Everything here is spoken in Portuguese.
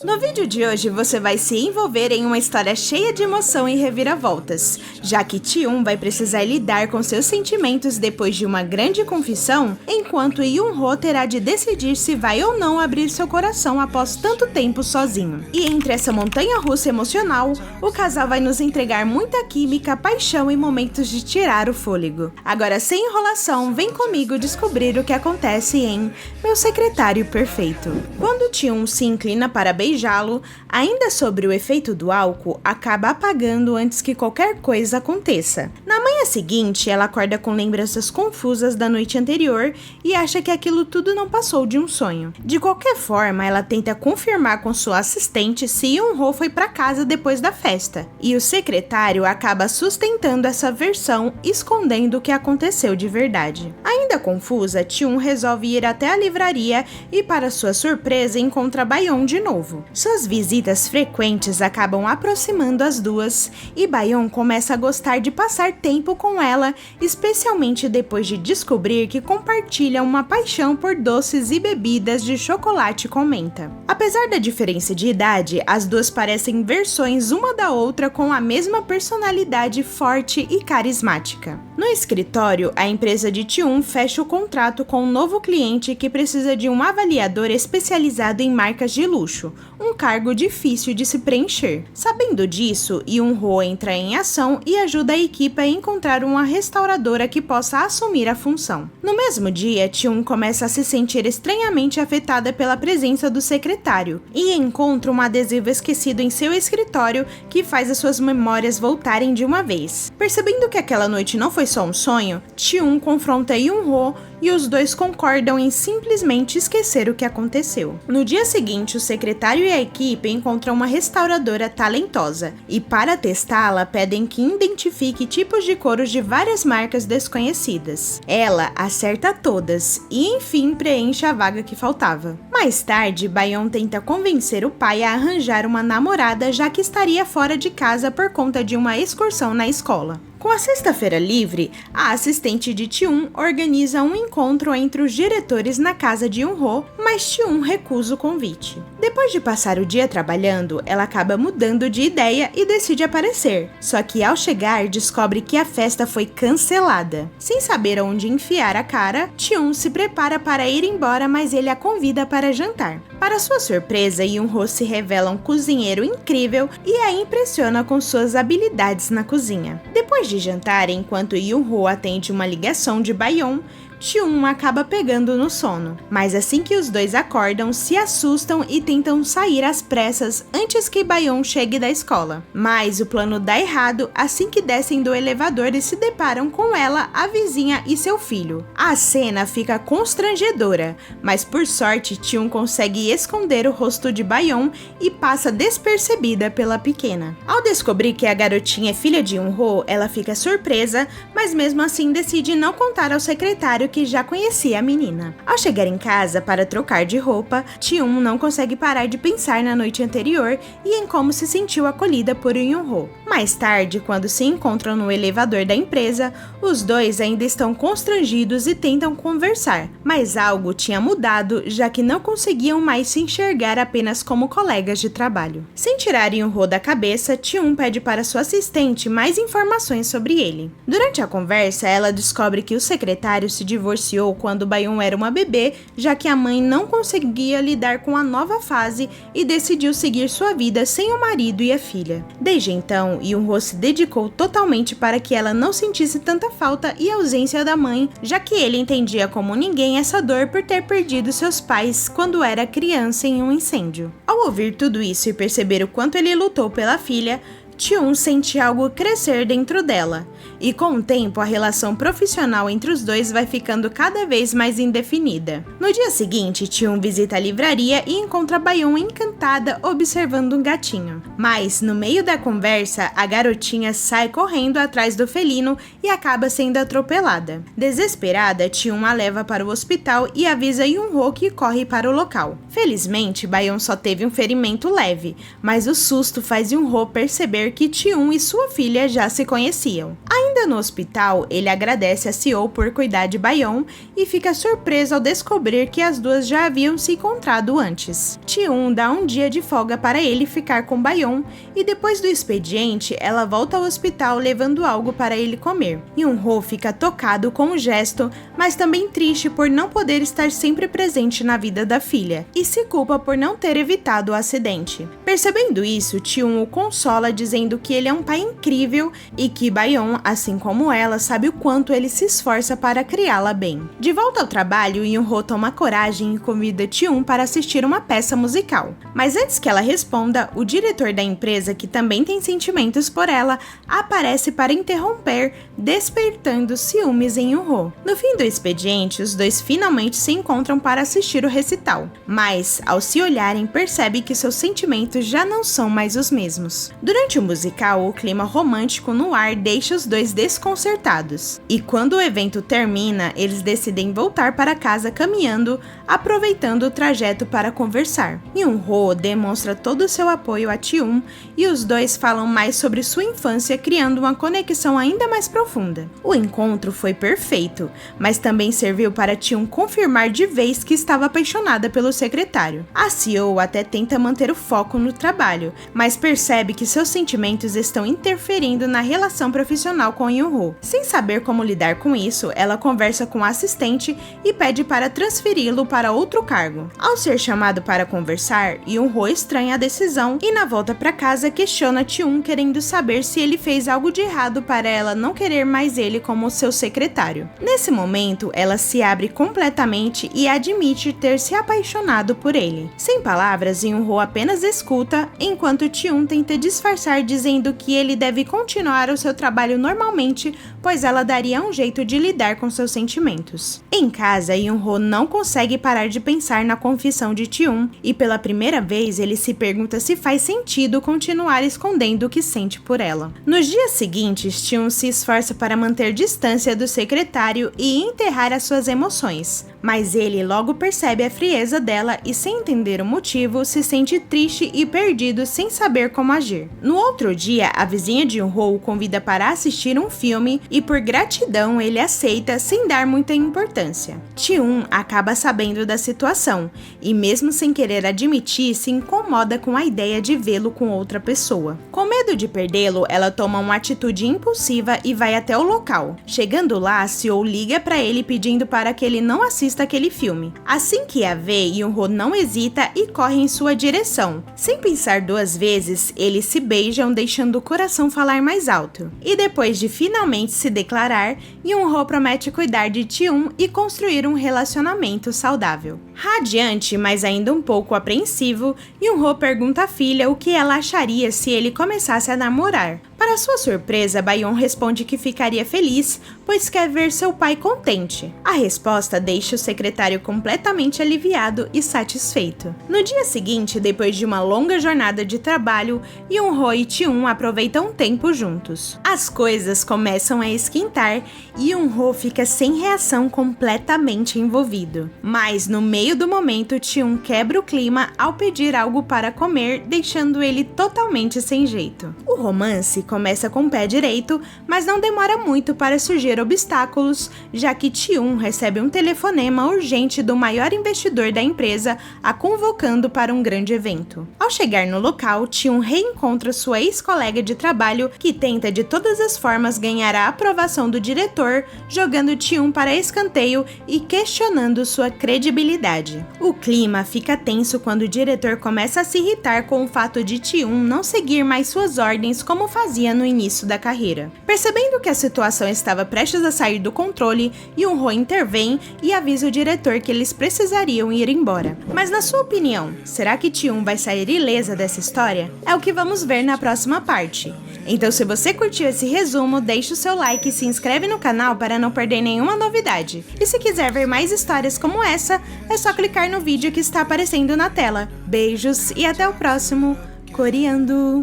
No vídeo de hoje você vai se envolver em uma história cheia de emoção e reviravoltas, já que Ti-un vai precisar lidar com seus sentimentos depois de uma grande confissão, enquanto Yoon-ho terá de decidir se vai ou não abrir seu coração após tanto tempo sozinho. E entre essa montanha-russa emocional, o casal vai nos entregar muita química, paixão e momentos de tirar o fôlego. Agora, sem enrolação, vem comigo descobrir o que acontece em Meu Secretário Perfeito. Quando Ti-un se inclina para beijá-lo, ainda sobre o efeito do álcool, acaba apagando antes que qualquer coisa aconteça. Na manhã seguinte, ela acorda com lembranças confusas da noite anterior e acha que aquilo tudo não passou de um sonho. De qualquer forma, ela tenta confirmar com sua assistente se Yoon-ho foi para casa depois da festa, e o secretário acaba sustentando essa versão, escondendo o que aconteceu de verdade. Ainda confusa, Ti-un resolve ir até a livraria e, para sua surpresa, encontra Bayon de novo. Suas visitas frequentes acabam aproximando as duas, e Bayon começa a gostar de passar tempo com ela, especialmente depois de descobrir que compartilham uma paixão por doces e bebidas de chocolate com menta. Apesar da diferença de idade, as duas parecem versões uma da outra com a mesma personalidade forte e carismática. No escritório, a empresa de Ti-un fecha o contrato com um novo cliente que precisa de um avaliador especializado em marcas de luxo, um cargo difícil de se preencher. Sabendo disso, Yoon-ho entra em ação e ajuda a equipe a encontrar uma restauradora que possa assumir a função. No mesmo dia, Ti-un começa a se sentir estranhamente afetada pela presença do secretário e encontra um adesivo esquecido em seu escritório que faz as suas memórias voltarem de uma vez. Percebendo que aquela noite não foi só um sonho, Ti-un confronta Yoon-ho e os dois concordam em simplesmente esquecer o que aconteceu. No dia seguinte, o secretário e a equipe encontram uma restauradora talentosa e, para testá-la, pedem que identifique tipos de couros de várias marcas desconhecidas. Ela acerta todas e, enfim, preenche a vaga que faltava. Mais tarde, Bayon tenta convencer o pai a arranjar uma namorada, já que estaria fora de casa por conta de uma excursão na escola. Com a sexta-feira livre, a assistente de Ti-un organiza um encontro entre os diretores na casa de Yoon-ho, mas Ti-un recusa o convite. Depois de passar o dia trabalhando, ela acaba mudando de ideia e decide aparecer. Só que ao chegar, descobre que a festa foi cancelada. Sem saber onde enfiar a cara, Ti-un se prepara para ir embora, mas ele a convida para jantar. Para sua surpresa, Yoon-ho se revela um cozinheiro incrível e a impressiona com suas habilidades na cozinha. Depois de jantar, enquanto Yoon-ho atende uma ligação de Bayon, Ti-un acaba pegando no sono, mas assim que os dois acordam, se assustam e tentam sair às pressas antes que Bayon chegue da escola. Mas o plano dá errado assim que descem do elevador e se deparam com ela, a vizinha e seu filho. A cena fica constrangedora, mas por sorte Ti-un consegue esconder o rosto de Bayon e passa despercebida pela pequena. Ao descobrir que a garotinha é filha de Yoon-ho, ela fica surpresa, mas mesmo assim decide não contar ao secretário que já conhecia a menina. Ao chegar em casa para trocar de roupa, Ti-un não consegue parar de pensar na noite anterior e em como se sentiu acolhida por Yoon-ho. Mais tarde, quando se encontram no elevador da empresa, os dois ainda estão constrangidos e tentam conversar, mas algo tinha mudado, já que não conseguiam mais se enxergar apenas como colegas de trabalho. Sem tirar Yoon-ho da cabeça, Ti-un pede para sua assistente mais informações sobre ele. Durante a conversa, ela descobre que o secretário se divorciou quando Bayon era uma bebê, já que a mãe não conseguia lidar com a nova fase e decidiu seguir sua vida sem o marido e a filha. Desde então, Yoon-ho se dedicou totalmente para que ela não sentisse tanta falta e ausência da mãe, já que ele entendia como ninguém essa dor por ter perdido seus pais quando era criança em um incêndio. Ao ouvir tudo isso e perceber o quanto ele lutou pela filha, Ti-un sente algo crescer dentro dela, e com o tempo a relação profissional entre os dois vai ficando cada vez mais indefinida. No dia seguinte, Ti-un visita a livraria e encontra Bayon encantada observando um gatinho. Mas, no meio da conversa, a garotinha sai correndo atrás do felino e acaba sendo atropelada. Desesperada, Ti-un a leva para o hospital e avisa Yoon-ho que corre para o local. Felizmente, Bayon só teve um ferimento leve, mas o susto faz Yoon-ho perceber descobrir que Ti-un e sua filha já se conheciam. Ainda no hospital, ele agradece a Seo por cuidar de Bayon e fica surpreso ao descobrir que as duas já haviam se encontrado antes. Ti-un dá um dia de folga para ele ficar com Bayon e depois do expediente, ela volta ao hospital levando algo para ele comer. Yoon-ho fica tocado com o gesto, mas também triste por não poder estar sempre presente na vida da filha e se culpa por não ter evitado o acidente. Percebendo isso, Ti-un o consola dizendo que ele é um pai incrível e que Bayon, assim como ela, sabe o quanto ele se esforça para criá-la bem. De volta ao trabalho, Yoon-ho toma coragem e convida Ti-un para assistir uma peça musical. Mas antes que ela responda, o diretor da empresa, que também tem sentimentos por ela, aparece para interromper, despertando ciúmes em Yoon-ho. No fim do expediente, os dois finalmente se encontram para assistir o recital, mas, ao se olharem, percebe que seus sentimentos já não são mais os mesmos. Durante o musical, o clima romântico no ar deixa os dois desconcertados, e quando o evento termina, eles decidem voltar para casa caminhando, aproveitando o trajeto para conversar. Yoon-ho demonstra todo o seu apoio a Ti-un e os dois falam mais sobre sua infância, criando uma conexão ainda mais profunda. O encontro foi perfeito, mas também serviu para Ti-un confirmar de vez que estava apaixonada pelo secretário. A Seo até tenta manter o foco no trabalho, mas percebe que seus sentimentos estão interferindo na relação profissional com Yoon-ho. Sem saber como lidar com isso, ela conversa com o assistente e pede para transferi-lo para outro cargo. Ao ser chamado para conversar, Yoon-ho estranha a decisão e na volta para casa questiona Ti-un, querendo saber se ele fez algo de errado para ela não querer mais ele como seu secretário. Nesse momento, ela se abre completamente e admite ter se apaixonado por ele. Sem palavras, Yoon-ho apenas escuta, enquanto Ti-un tenta disfarçar dizendo que ele deve continuar o seu trabalho normalmente, pois ela daria um jeito de lidar com seus sentimentos. Em casa, Yoon-ho não consegue parar de pensar na confissão de Ti-un e pela primeira vez ele se pergunta se faz sentido continuar escondendo o que sente por ela. Nos dias seguintes, Ti-un se esforça para manter distância do secretário e enterrar as suas emoções, mas ele logo percebe a frieza dela e, sem entender o motivo, se sente triste e perdido sem saber como agir. No outro dia, a vizinha de Yoon-ho o convida para assistir um filme e, por gratidão, ele aceita sem dar muita importância. Ti-un acaba sabendo da situação e, mesmo sem querer admitir, se incomoda com a ideia de vê-lo com outra pessoa. Com medo de perdê-lo, ela toma uma atitude impulsiva e vai até o local. Chegando lá, Seo liga para ele pedindo para que ele não assista aquele filme. Assim que a vê, Yoon-ho não hesita e corre em sua direção. Sem pensar duas vezes, eles se beijam, deixando o coração falar mais alto. E depois de finalmente se declarar, Yoon-ho promete cuidar de Ti-un e construir um relacionamento saudável. Radiante, mas ainda um pouco apreensivo, Yoon-ho pergunta à filha o que ela acharia se ele começasse a namorar. Para sua surpresa, Bayon responde que ficaria feliz, pois quer ver seu pai contente. A resposta deixa o secretário completamente aliviado e satisfeito. No dia seguinte, depois de uma longa jornada de trabalho, Yoon-ho e Ti-un aproveitam um tempo juntos. As coisas começam a esquentar e Yoon-ho fica sem reação, completamente envolvido. Mas no meio do momento, Ti-un quebra o clima ao pedir algo para comer, deixando ele totalmente sem jeito. O romance começa com o pé direito, mas não demora muito para surgir obstáculos, já que Ti-un recebe um telefonema urgente do maior investidor da empresa, a convocando para um grande evento. Ao chegar no local, Ti-un reencontra sua ex-colega de trabalho, que tenta de todas as formas ganhar a aprovação do diretor, jogando Ti-un para escanteio e questionando sua credibilidade. O clima fica tenso quando o diretor começa a se irritar com o fato de Ti-un não seguir mais suas ordens como fazia no início da carreira. Percebendo que a situação estava prestes a sair do controle, Yoon-ho intervém e avisa o diretor que eles precisariam ir embora. Mas na sua opinião, será que Ti-un vai sair ilesa dessa história? É o que vamos ver na próxima parte. Então, se você curtiu esse resumo, deixe o seu like e se inscreve no canal para não perder nenhuma novidade. E se quiser ver mais histórias como essa, é só clicar no vídeo que está aparecendo na tela. Beijos e até o próximo Coreando!